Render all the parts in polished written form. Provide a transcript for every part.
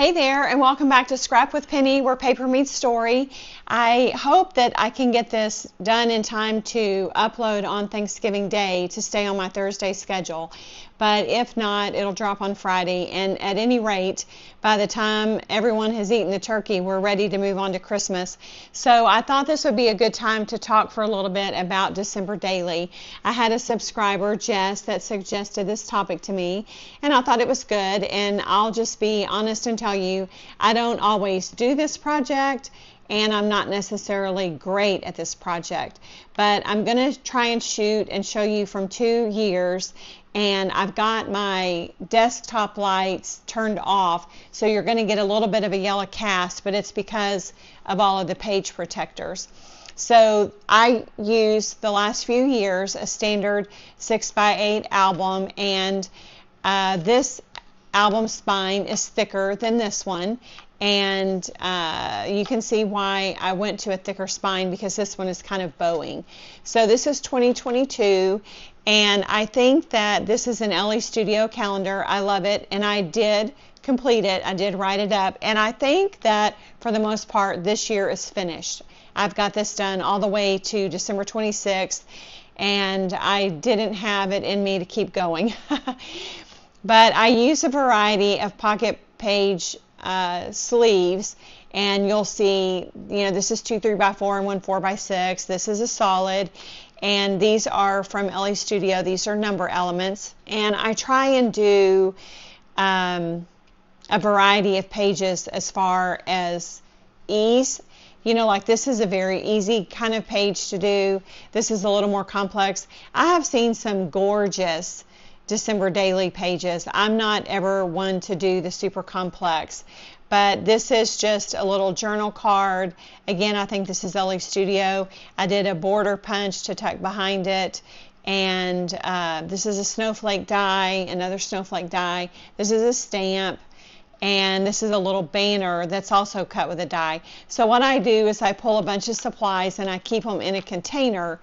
Hey there, and welcome back to Scrap with Penny, where paper meets story. I hope that I can get this done in time to upload on Thanksgiving Day to stay on my Thursday schedule. But if not, it'll drop on Friday. And at any rate, by the time everyone has eaten the turkey, we're ready to move on to Christmas. So I thought this would be a good time to talk for a little bit about December Daily. I had a subscriber, Jess, that suggested this topic to me, and I thought it was good. And I'll just be honest and tell you, I don't always do this project, and I'm not necessarily great at this project, but I'm going to try and shoot and show you from 2 years. And I've got my desktop lights turned off, so you're going to get a little bit of a yellow cast, but it's because of all of the page protectors. So I used the last few years a standard 6x8 album, and this album spine is thicker than this one, and you can see why I went to a thicker spine, because this one is kind of bowing. So this is 2022, and I think that this is an LA Studio calendar. I love it, and I did complete it. I did write it up, and I think that for the most part this year is finished. I've got this done all the way to December 26th, and I didn't have it in me to keep going. But I use a variety of pocket page sleeves, and you'll see, this is 2 3x4 and 1 4x6. This is a solid, and these are from LA Studio. These are number elements, and I try and do a variety of pages as far as ease. Like this is a very easy kind of page to do. This is a little more complex. I have seen some gorgeous December Daily pages. I'm not ever one to do the super complex, but this is just a little journal card. Again, I think this is LA Studio. I did a border punch to tuck behind it, and this is a snowflake die, another snowflake die. This is a stamp, and this is a little banner that's also cut with a die. So what I do is I pull a bunch of supplies and I keep them in a container,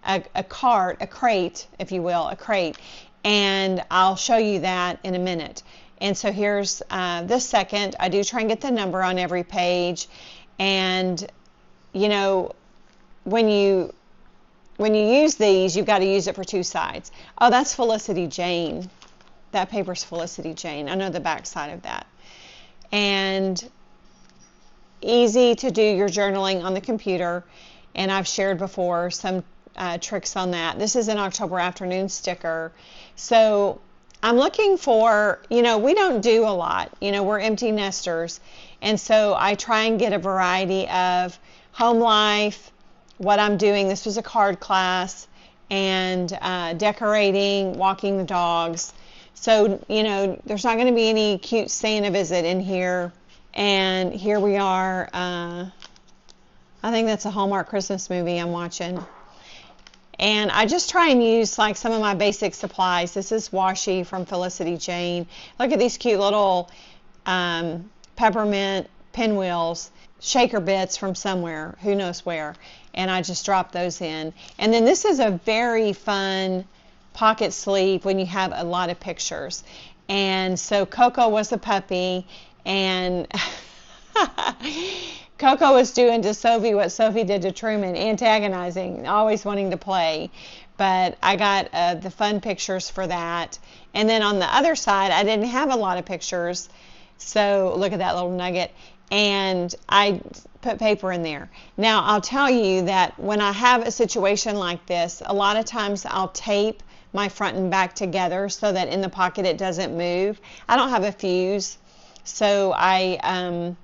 a crate, if you will, a crate. And I'll show you that in a minute. And so here's this second. I do try and get the number on every page. And when you use these, you've got to use it for 2 sides. Oh, that's Felicity Jane. That paper's Felicity Jane. I know the back side of that. And easy to do your journaling on the computer. And I've shared before some tricks on that. This is an October afternoon sticker. So I'm looking for, we don't do a lot. We're empty nesters. And so I try and get a variety of home life, what I'm doing. This was a card class, and decorating, walking the dogs. So, there's not going to be any cute Santa visit in here. And here we are. I think that's a Hallmark Christmas movie I'm watching. And I just try and use like some of my basic supplies. This is washi from Felicity Jane. Look at these cute little peppermint pinwheels, shaker bits from somewhere, who knows where. And I just drop those in. And then this is a very fun pocket sleeve when you have a lot of pictures. And so Coco was a puppy, and Coco was doing to Sophie what Sophie did to Truman, antagonizing, always wanting to play. But I got the fun pictures for that. And then on the other side, I didn't have a lot of pictures. So look at that little nugget. And I put paper in there. Now, I'll tell you that when I have a situation like this, a lot of times I'll tape my front and back together so that in the pocket it doesn't move. I don't have a fuse, so I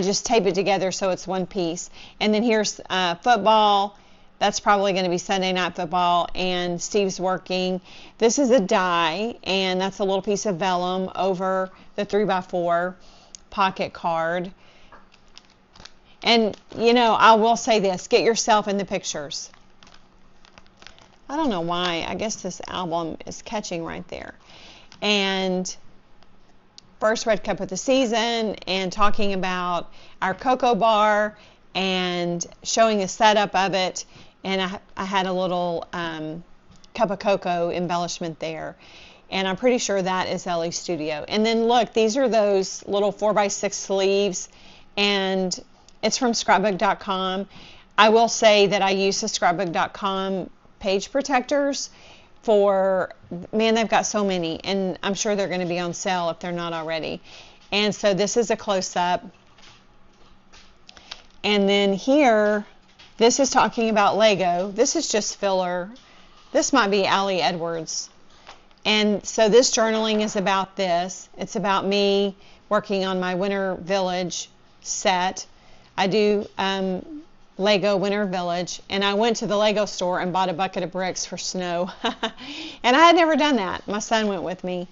just tape it together so it's one piece. And then here's football. That's probably going to be Sunday Night Football, and Steve's working. This is a die, and that's a little piece of vellum over the 3x4 pocket card. And, I will say this, get yourself in the pictures. I don't know why. I guess this album is catching right there. And first red cup of the season, and talking about our cocoa bar and showing the setup of it. And I had a little cup of cocoa embellishment there. and I'm pretty sure that is LE Studio. And then look, these are those little 4x6 sleeves, and it's from scrapbook.com. I will say that I use the scrapbook.com page protectors for, man, they've got so many, and I'm sure they're going to be on sale if they're not already. And so this is a close-up. And then here, this is talking about Lego. This is just filler. This might be Allie Edwards. And so this journaling is about this. It's about me working on my Winter Village set. I do Lego Winter Village, and I went to the Lego store and bought a bucket of bricks for snow. And I had never done that. My son went with me.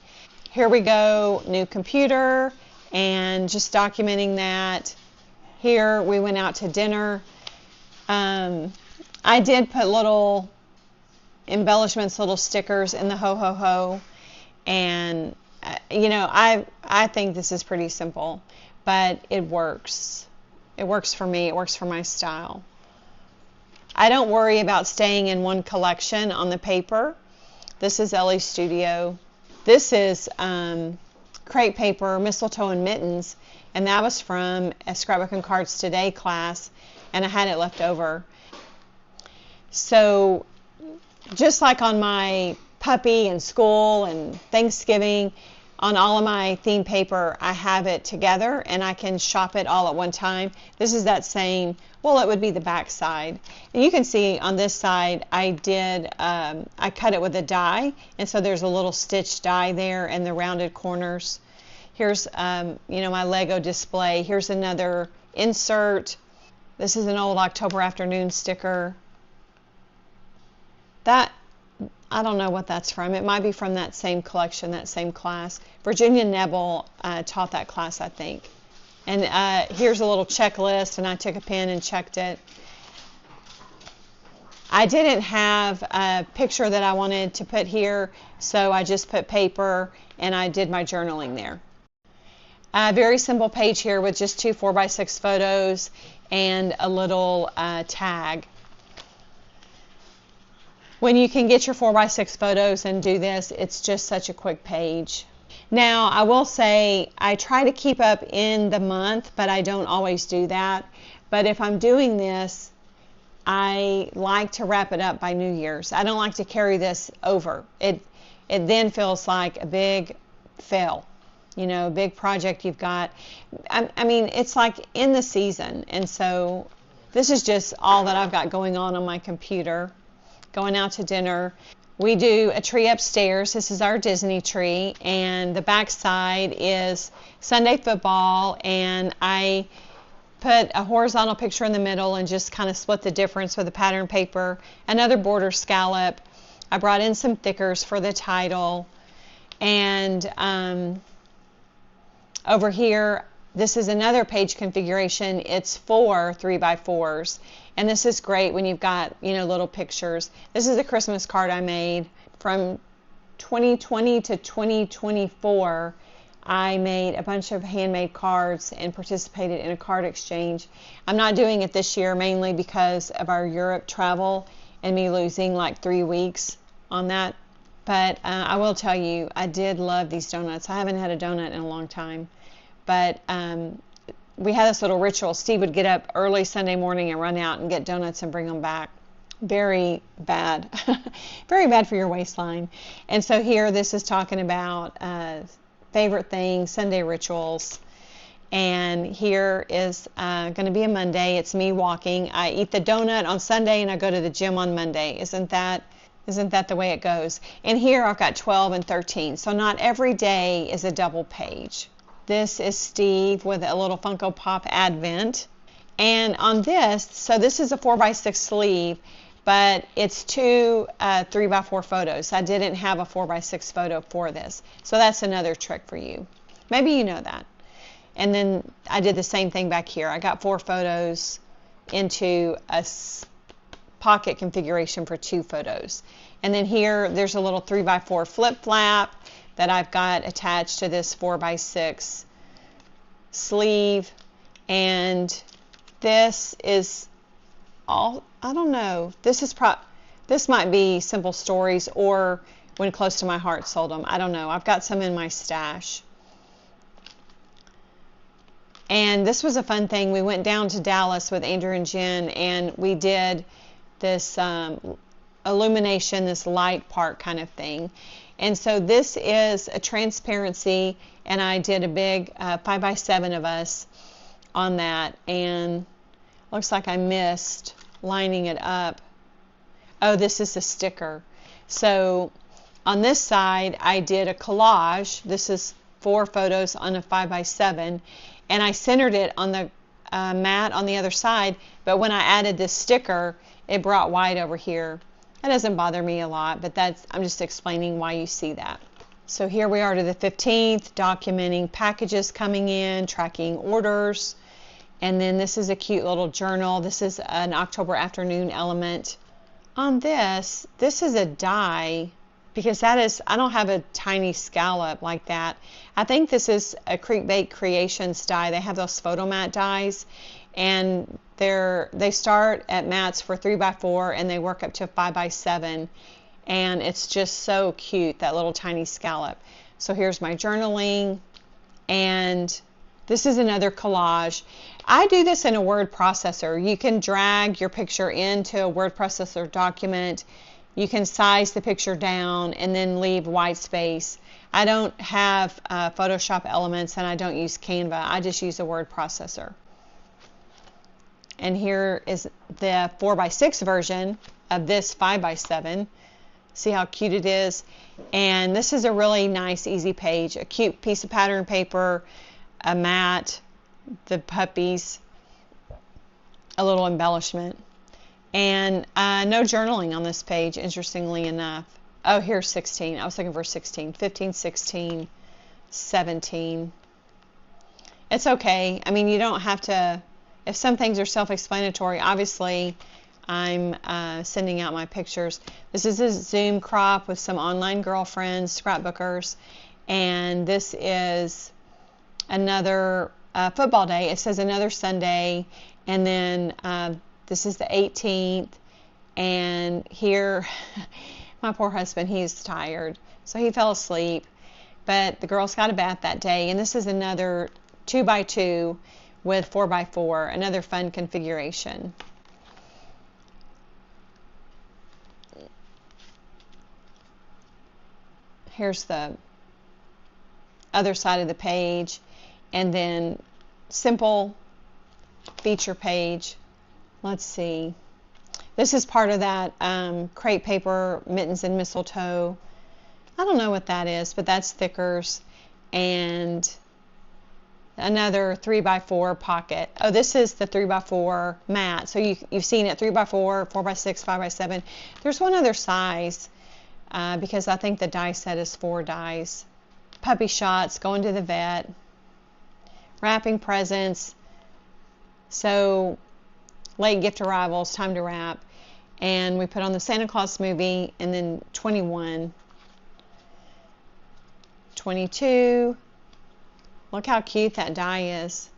Here we go, new computer, and just documenting that. Here we went out to dinner. I did put little embellishments, little stickers in the ho ho ho, and you know, I think this is pretty simple, but it works. It works for me. It works for my style. I don't worry about staying in one collection on the paper. This is LE Studio. This is crepe paper, mistletoe and mittens, and that was from a Scrapbook and Cards Today class, and I had it left over. So just like on my puppy and school and Thanksgiving, on all of my theme paper, I have it together and I can shop it all at one time. This is that same, well, it would be the back side. And you can see on this side, I cut it with a die, and so there's a little stitch die there and the rounded corners. Here's, you know, my Lego display. Here's another insert. This is an old October afternoon sticker. That, I don't know what that's from. It might be from that same collection, that same class. Virginia Neville taught that class, I think. And here's a little checklist, and I took a pen and checked it. I didn't have a picture that I wanted to put here, so I just put paper, and I did my journaling there. A very simple page here with just two 4x6 photos and a little tag. When you can get your 4x6 photos and do this, it's just such a quick page. Now, I will say I try to keep up in the month, but I don't always do that. But if I'm doing this, I like to wrap it up by New Year's. I don't like to carry this over. It then feels like a big fail, you know, a big project you've got. I mean, it's like in the season. And so this is just all that I've got going on my computer. Going out to dinner. We do a tree upstairs. This is our Disney tree, and the back side is Sunday football, and I put a horizontal picture in the middle and just kind of split the difference with the pattern paper. Another border scallop. I brought in some thickers for the title, and over here, this is another page configuration. It's 4 3x4s. And this is great when you've got, you know, little pictures. This is a Christmas card I made from 2020 to 2024. I made a bunch of handmade cards and participated in a card exchange. I'm not doing it this year mainly because of our Europe travel and me losing like 3 weeks on that. But I will tell you, I did love these donuts. I haven't had a donut in a long time. But we had this little ritual. Steve would get up early Sunday morning and run out and get donuts and bring them back. Very bad. Very bad for your waistline. And so here, this is talking about favorite things, Sunday rituals. And here is going to be a Monday. It's me walking. I eat the donut on Sunday and I go to the gym on Monday. Isn't that the way it goes? And here I've got 12 and 13. So not every day is a double page. This is Steve with a little Funko Pop Advent. And on this, so this is a 4x6 sleeve, but it's two 3x4 photos. I didn't have a 4x6 photo for this. So that's another trick for you. Maybe you know that. And then I did the same thing back here. I got 4 photos into a pocket configuration for 2 photos. And then here, there's a little 3x4 flip flap that I've got attached to this 4x6 sleeve. And this is all, I don't know, this might be Simple Stories or when Close to My Heart sold them. I don't know. I've got some in my stash. And this was a fun thing. We went down to Dallas with Andrew and Jen, and we did this illumination, this light park kind of thing. And so this is a transparency, and I did a big 5x7 of us on that, and looks like I missed lining it up. Oh, this is a sticker. So on this side, I did a collage. This is 4 photos on a 5x7, and I centered it on the mat on the other side, but when I added this sticker, it brought white over here. That doesn't bother me a lot, but I'm just explaining why you see that. So here we are to the 15th, documenting packages coming in, tracking orders, and then this is a cute little journal. This is an October afternoon element. On this is a die, because I don't have a tiny scallop like that. I think this is a Creek Bake Creations die. They have those photo mat dies, and they start at mats for 3x4 and they work up to 5x7, and it's just so cute, that little tiny scallop. So here's my journaling, and this is another collage. I do this in a word processor. You can drag your picture into a word processor document. You can size the picture down and then leave white space. I don't have Photoshop elements, and I don't use Canva. I just use a word processor. And here is the 4x6 version of this 5x7. See how cute it is? And this is a really nice, easy page. A cute piece of pattern paper, a mat, the puppies, a little embellishment. And no journaling on this page, interestingly enough. Oh, here's 16. I was looking for 16. 15, 16, 17. It's okay. I mean, you don't have to, if some things are self-explanatory, obviously I'm sending out my pictures. This is a Zoom crop with some online girlfriends, scrapbookers, and this is another football day. It says another Sunday, and then this is the 18th, and here, my poor husband, he's tired, so he fell asleep, but the girls got a bath that day, and this is another 2x2 with 4x4, another fun configuration. Here's the other side of the page, and then simple feature page. Let's see. This is part of that crepe paper, mittens and mistletoe. I don't know what that is, but that's stickers, and another 3x4 pocket. Oh, this is the 3x4 mat. So you've seen it, 3x4, 4x6, 5x7. There's one other size because I think the die set is 4 dies. Puppy shots, going to the vet, wrapping presents. So late gift arrivals, time to wrap. And we put on the Santa Claus movie, and then 21, 22. Look how cute that die is.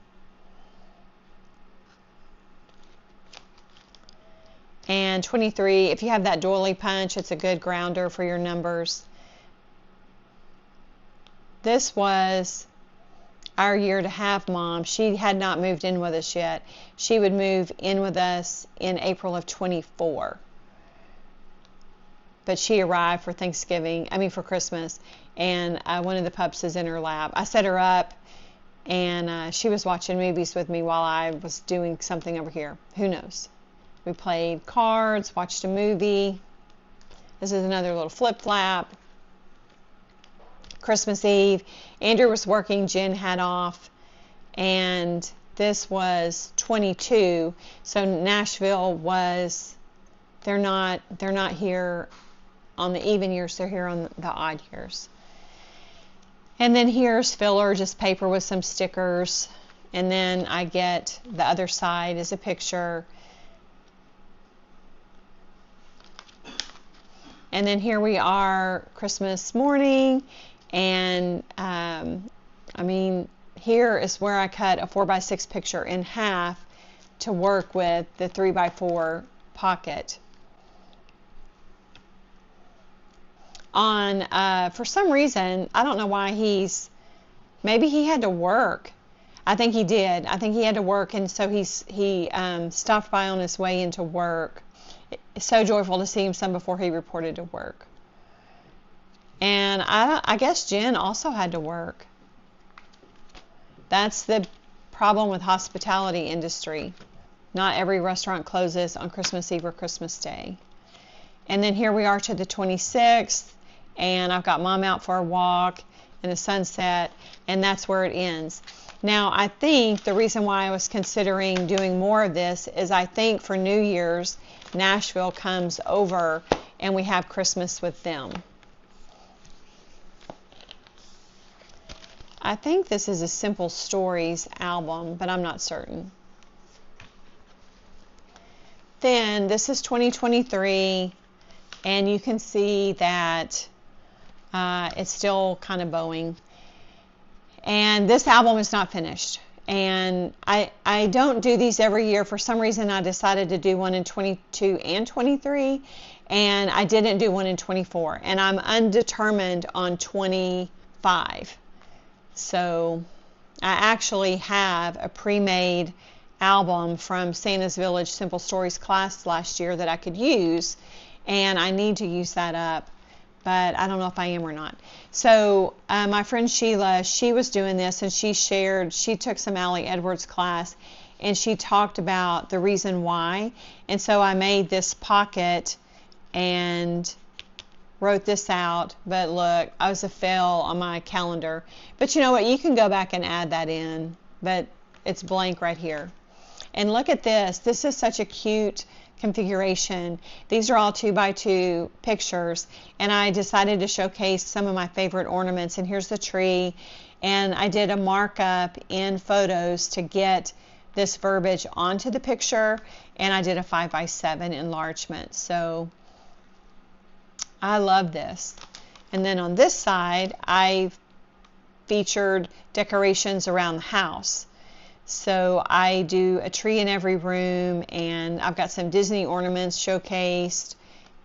And 23, if you have that doily punch, it's a good grounder for your numbers. This was our year to have mom. She had not moved in with us yet. She would move in with us in April of 24. But she arrived for for Christmas, and one of the pups is in her lap. I set her up, and she was watching movies with me while I was doing something over here. Who knows? We played cards, watched a movie. This is another little flip-flap. Christmas Eve. Andrew was working, Jen had off, and this was 22. So Nashville was, they're not here on the even years, they're here on the odd years. And then here's filler, just paper with some stickers. And then I get the other side is a picture. And then here we are, Christmas morning. And here is where I cut a 4x6 picture in half to work with the 3x4 pocket. on, for some reason, I don't know why maybe he had to work. I think he did. I think he had to work, and so he stopped by on his way into work. It's so joyful to see him some before he reported to work. And I guess Jen also had to work. That's the problem with hospitality industry. Not every restaurant closes on Christmas Eve or Christmas Day. And then here we are to the 26th, and I've got Mom out for a walk and the sunset, and that's where it ends. Now, I think the reason why I was considering doing more of this is I think for New Year's, Nashville comes over and we have Christmas with them. I think this is a Simple Stories album, but I'm not certain. Then this is 2023, and you can see that it's still kind of bowing. And this album is not finished. And I don't do these every year. For some reason, I decided to do one in 22 and 23, and I didn't do one in 24. And I'm undetermined on 25. So I actually have a pre-made album from Santa's Village Simple Stories class last year that I could use, and I need to use that up, but I don't know if I am or not. So my friend Sheila, she was doing this, and she took some Allie Edwards class, and she talked about the reason why. And so I made this pocket and wrote this out, but look, I was a fail on my calendar. But you know what, you can go back and add that in, but it's blank right here. And look at this. This is such a cute configuration. These are all 2x2 pictures, and I decided to showcase some of my favorite ornaments. And here's the tree, and I did a markup in photos to get this verbiage onto the picture, and I did a 5x7 enlargement. So I love this. And then on this side, I featured decorations around the house. So I do a tree in every room, and I've got some Disney ornaments showcased,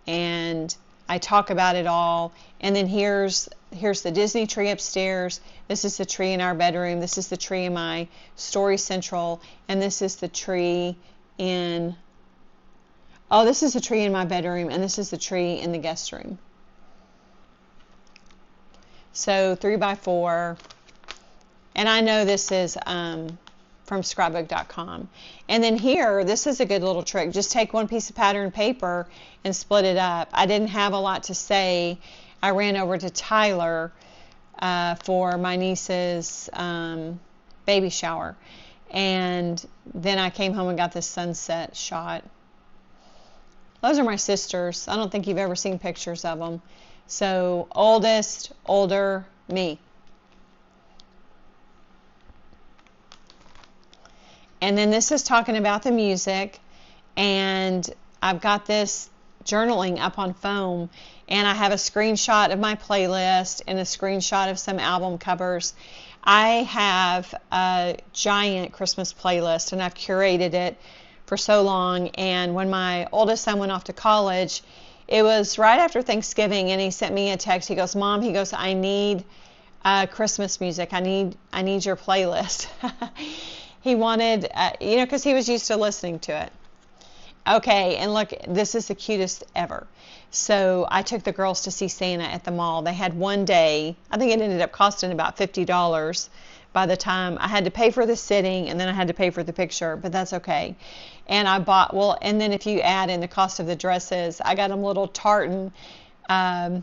and I talk about it all. And then here's the Disney tree upstairs. This is the tree in our bedroom. This is the tree in my Story Central, and this is the tree in, oh, this is the tree in my bedroom, and this is the tree in the guest room. So 3x4, and I know this is from scrapbook.com. And then here, this is a good little trick. Just take one piece of pattern paper and split it up. I didn't have a lot to say. I ran over to Tyler for my niece's baby shower. And then I came home and got this sunset shot. Those are my sisters. I don't think you've ever seen pictures of them. So oldest, older, me. And then this is talking about the music, and I've got this journaling up on foam, and I have a screenshot of my playlist and a screenshot of some album covers. I have a giant Christmas playlist, and I've curated it for so long, and when my oldest son went off to college, it was right after Thanksgiving, and he sent me a text. He goes, Mom, he goes, I need Christmas music. I need your playlist. He wanted, you know, because he was used to listening to it. Okay, and look, this is the cutest ever. So I took the girls to see Santa at the mall. They had one day. I think it ended up costing about $50 by the time I had to pay for the sitting, and then I had to pay for the picture, but that's okay. And I bought, well, and then if you add in the cost of the dresses, I got them little tartan. The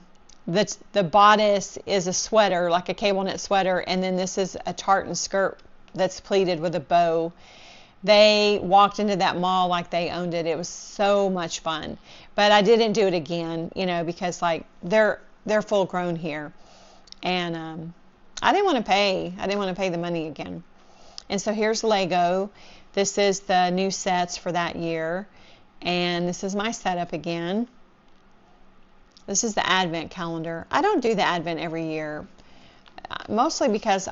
bodice is a sweater, like a cable knit sweater, and then this is a tartan skirt that's pleated with a bow. They walked into that mall like they owned it. It was so much fun. But I didn't do it again, you know, because like they're full grown here. And I didn't want to pay. I didn't want to pay the money again. And so here's Lego. This is the new sets for that year. And this is my setup again. This is the Advent calendar. I don't do the Advent every year, mostly because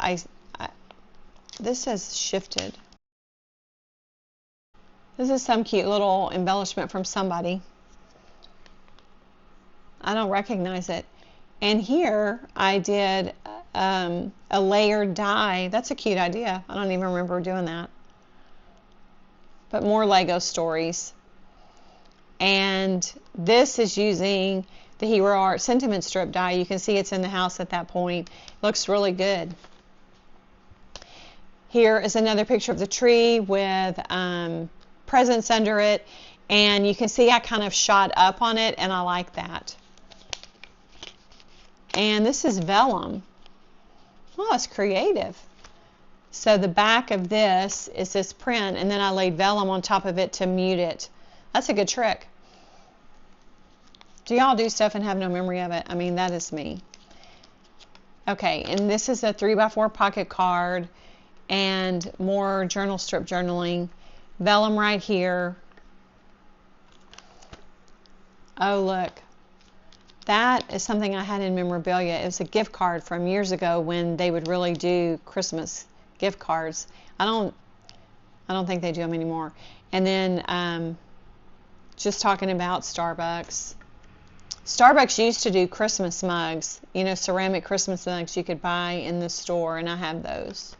this has shifted. This is some cute little embellishment from somebody. I don't recognize it. And here I did a layered die. That's a cute idea. I don't even remember doing that. But more Lego stories. And this is using the Hero Art Sentiment Strip die. You can see it's in the house at that point. Looks really good. Here is another picture of the tree with presents under it. And you can see I kind of shot up on it, and I like that. And this is vellum. Oh, it's creative. So the back of this is this print, and then I laid vellum on top of it to mute it. That's a good trick. Do y'all do stuff and have no memory of it? I mean, that is me. Okay, and this is a 3x4 pocket card and more journal strip journaling. Vellum right here. Oh, look. That is something I had in memorabilia. It was a gift card from years ago when they would really do Christmas gift cards. I don't think they do them anymore. And then just talking about Starbucks. Starbucks used to do Christmas mugs, you know, ceramic Christmas mugs you could buy in the store, and I have those.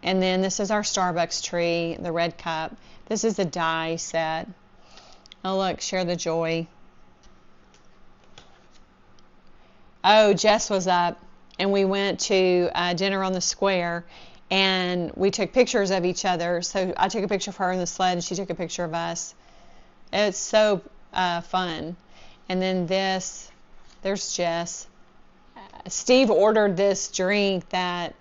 And then this is our Starbucks tree, the red cup. This is the die set. Oh, look, share the joy. Oh, Jess was up, and we went to dinner on the square, and we took pictures of each other. So I took a picture of her in the sled, and she took a picture of us. It's so fun. And then this, there's Jess. Steve ordered this drink that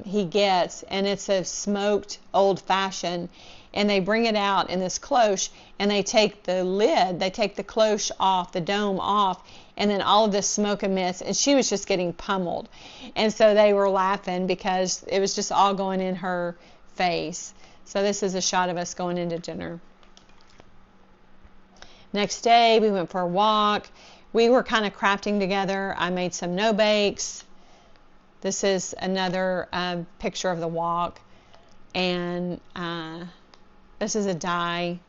he gets, and it's a smoked old-fashioned, and they bring it out in this cloche, and they take the lid, they take the cloche off, the dome off, and then all of this smoke emits, and she was just getting pummeled. And so they were laughing because it was just all going in her face. So this is a shot of us going into dinner. Next day, we went for a walk. We were kind of crafting together. I made some no-bakes. This is another picture of the walk. And this is a die.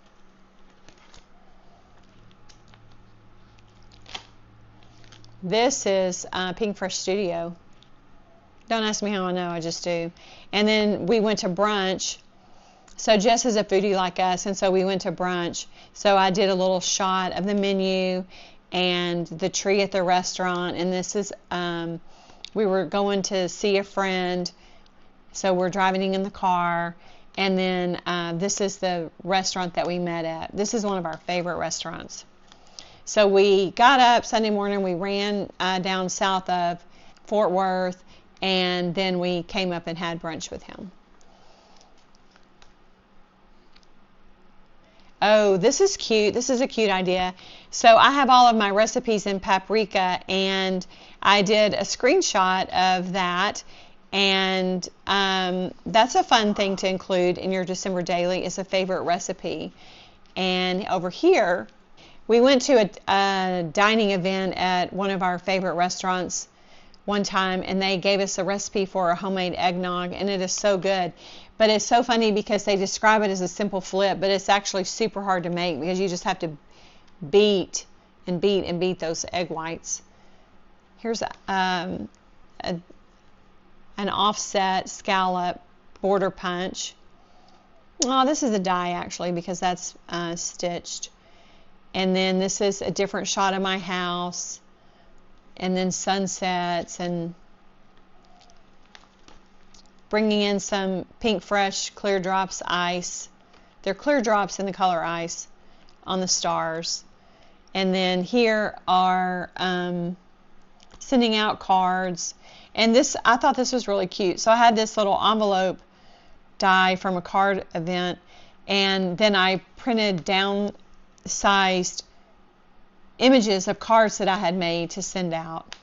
This is Pink Fresh Studio. Don't ask me how I know, I just do. And then we went to brunch. So Jess is a foodie like us, and so we went to brunch. So I did a little shot of the menu and the tree at the restaurant. And this is, we were going to see a friend, so we're driving in the car. And then this is the restaurant that we met at. This is one of our favorite restaurants. So we got up Sunday morning, we ran down south of Fort Worth, and then we came up and had brunch with him. Oh, this is cute. This is a cute idea. So I have all of my recipes in paprika, and I did a screenshot of that, and that's a fun thing to include in your December daily is a favorite recipe. And over here, we went to a dining event at one of our favorite restaurants one time, and they gave us a recipe for a homemade eggnog, and it is so good. But it's so funny because they describe it as a simple flip, but it's actually super hard to make because you just have to beat and beat and beat those egg whites. Here's an offset scallop border punch. Oh, this is a die actually because that's stitched. And then this is a different shot of my house. And then sunsets and bringing in some Pink Fresh Clear Drops ice. They're clear drops in the color ice on the stars. And then here are sending out cards. And this, I thought this was really cute. So I had this little envelope die from a card event, and then I printed down-sized images of cards that I had made to send out.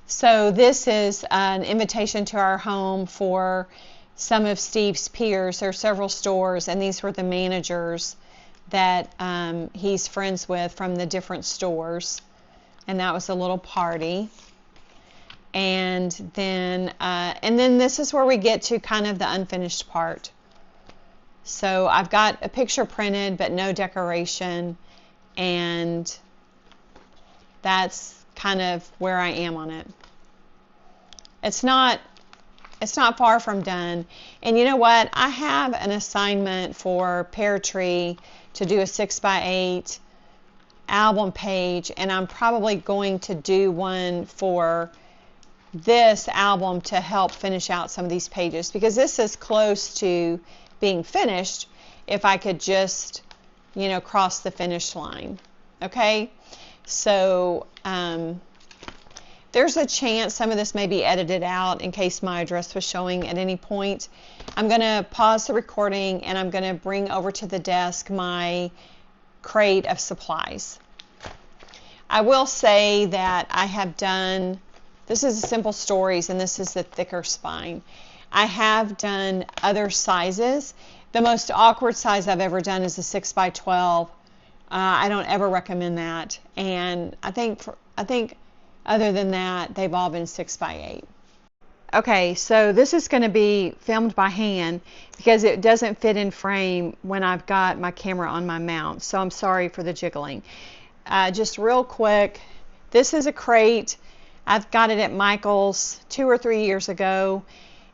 So this is an invitation to our home for some of Steve's peers. There are several stores, and these were the managers that he's friends with from the different stores. And that was a little party. And then this is where we get to kind of the unfinished part. So I've got a picture printed but no decoration, and that's kind of where I am on it. It's not far from done. And you know what? I have an assignment for Pear Tree to do a 6x8 album page, and I'm probably going to do one for this album to help finish out some of these pages, because this is close to being finished if I could just, you know, cross the finish line. Okay, so there's a chance some of this may be edited out in case my address was showing at any point. I'm going to pause the recording and I'm going to bring over to the desk my crate of supplies. I will say that I have done, this is Simple Stories and this is the thicker spine. I have done other sizes. The most awkward size I've ever done is a 6x12. I don't ever recommend that. And I think other than that, they've all been 6x8. Okay, so this is going to be filmed by hand because it doesn't fit in frame when I've got my camera on my mount. So I'm sorry for the jiggling. Just real quick, this is a crate. I've got it at Michael's 2 or 3 years ago,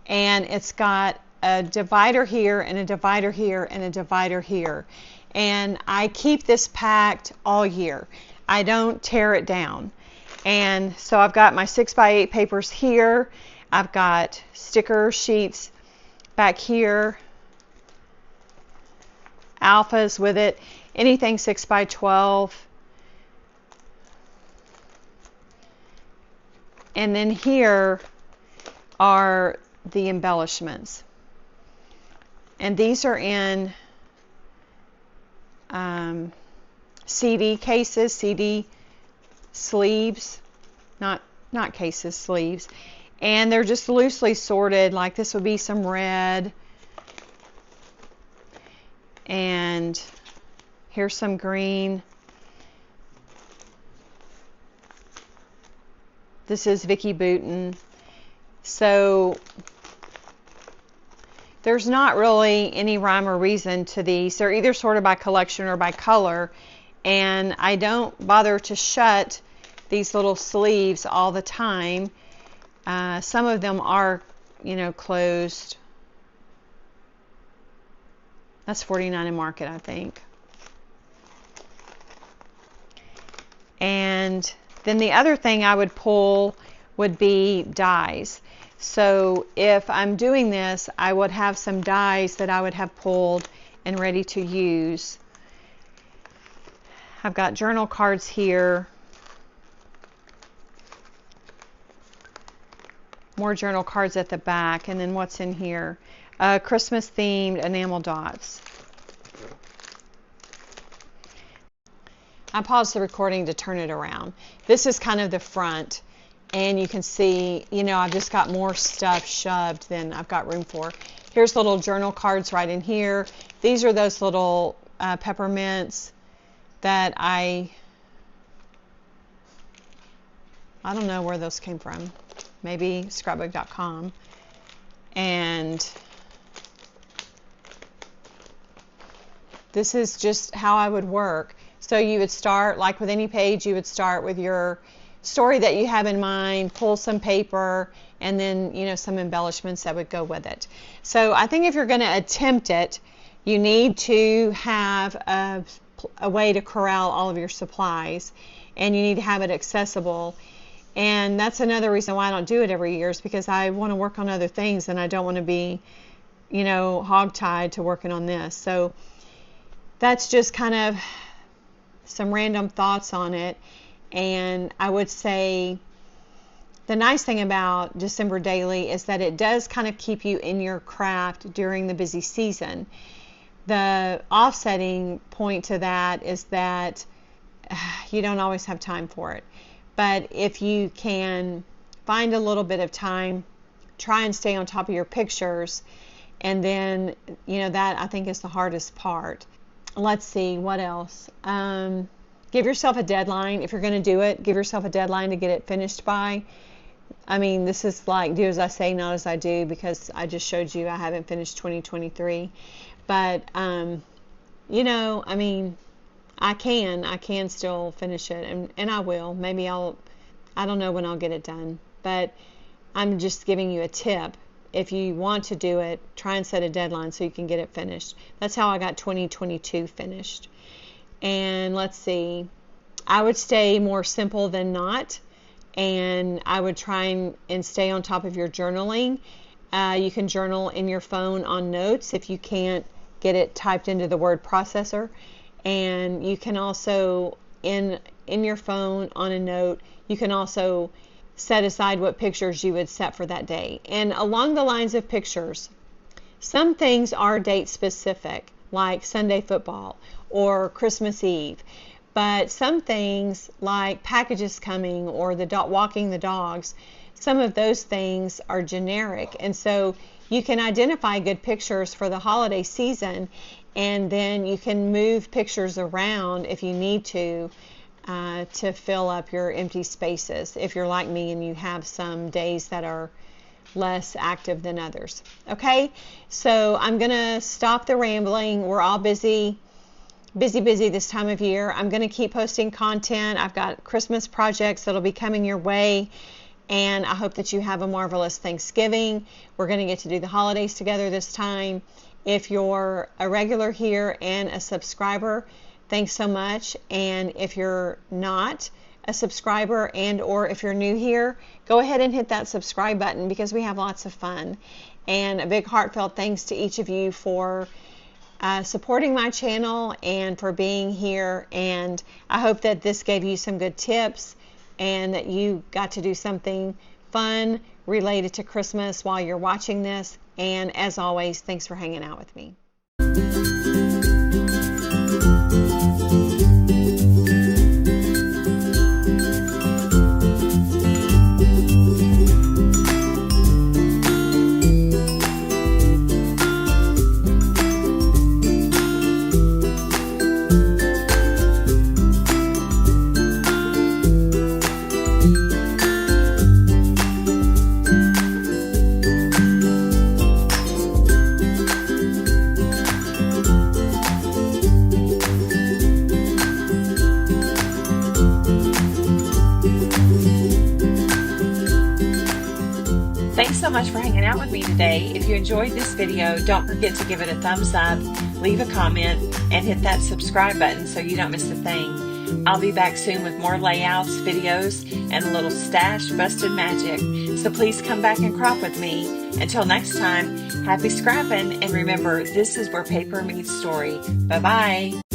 and it's got a divider here and a divider here and a divider here. And I keep this packed all year. I don't tear it down. And so I've got my 6x8 papers here. I've got sticker sheets back here, alphas with it, anything 6x12. And then here are the embellishments. And these are in CD cases, CD sleeves, not cases, sleeves. And they're just loosely sorted, like this would be some red. And here's some green. This is Vicky Booten. So there's not really any rhyme or reason to these. They're either sorted by collection or by color. And I don't bother to shut these little sleeves all the time. Some of them are, you know, closed. That's 49 in Market, I think. And then the other thing I would pull would be dies. So if I'm doing this, I would have some dies that I would have pulled and ready to use. I've got journal cards here. More journal cards at the back, and then what's in here? Christmas themed enamel dots. I paused the recording to turn it around. This is kind of the front, and you can see, you know, I've just got more stuff shoved than I've got room for. Here's little journal cards right in here. These are those little peppermints that I don't know where those came from. Maybe scrapbook.com. And this is just how I would work. So you would start, like with any page, you would start with your story that you have in mind, pull some paper, and then, you know, some embellishments that would go with it. So I think if you're going to attempt it, you need to have a way to corral all of your supplies, and you need to have it accessible. And that's another reason why I don't do it every year, is because I want to work on other things and I don't want to be, you know, hogtied to working on this. So that's just kind of some random thoughts on it. And I would say the nice thing about December Daily is that it does kind of keep you in your craft during the busy season. The offsetting point to that is that you don't always have time for it. But if you can find a little bit of time, try and stay on top of your pictures, and then, you know, that I think is the hardest part. Let's see, what else? Give yourself a deadline. If you're going to do it, give yourself a deadline to get it finished by. I mean, this is like do as I say, not as I do, because I just showed you I haven't finished 2023. But, you know, I mean, I can still finish it, and I will. Maybe I don't know when I'll get it done, but I'm just giving you a tip. If you want to do it, try and set a deadline so you can get it finished. That's how I got 2022 finished. And let's see, I would stay more simple than not, and I would try and stay on top of your journaling. You can journal in your phone on notes if you can't get it typed into the word processor. And you can also, in your phone on a note, you can also set aside what pictures you would set for that day. And along the lines of pictures, some things are date specific, like Sunday football or Christmas Eve. But some things like packages coming or walking the dogs, some of those things are generic. And so you can identify good pictures for the holiday season, and then you can move pictures around if you need to fill up your empty spaces, if you're like me and you have some days that are less active than others. Okay, so I'm gonna stop the rambling. We're all busy this time of year. I'm gonna keep posting content. I've got Christmas projects that'll be coming your way, and I hope that you have a marvelous Thanksgiving. We're gonna get to do the holidays together this time. If you're a regular here and a subscriber, thanks so much. And if you're not a subscriber or if you're new here, go ahead and hit that subscribe button, because we have lots of fun. And a big heartfelt thanks to each of you for supporting my channel and for being here. And I hope that this gave you some good tips and that you got to do something fun related to Christmas while you're watching this. And as always, thanks for hanging out with me. Thanks so much for hanging out with me today. If you enjoyed this video, don't forget to give it a thumbs up, leave a comment, and hit that subscribe button so you don't miss a thing. I'll be back soon with more layouts, videos, and a little stash busted magic. So please come back and crop with me. Until next time, happy scrapping, and remember, this is where paper meets story. Bye-bye.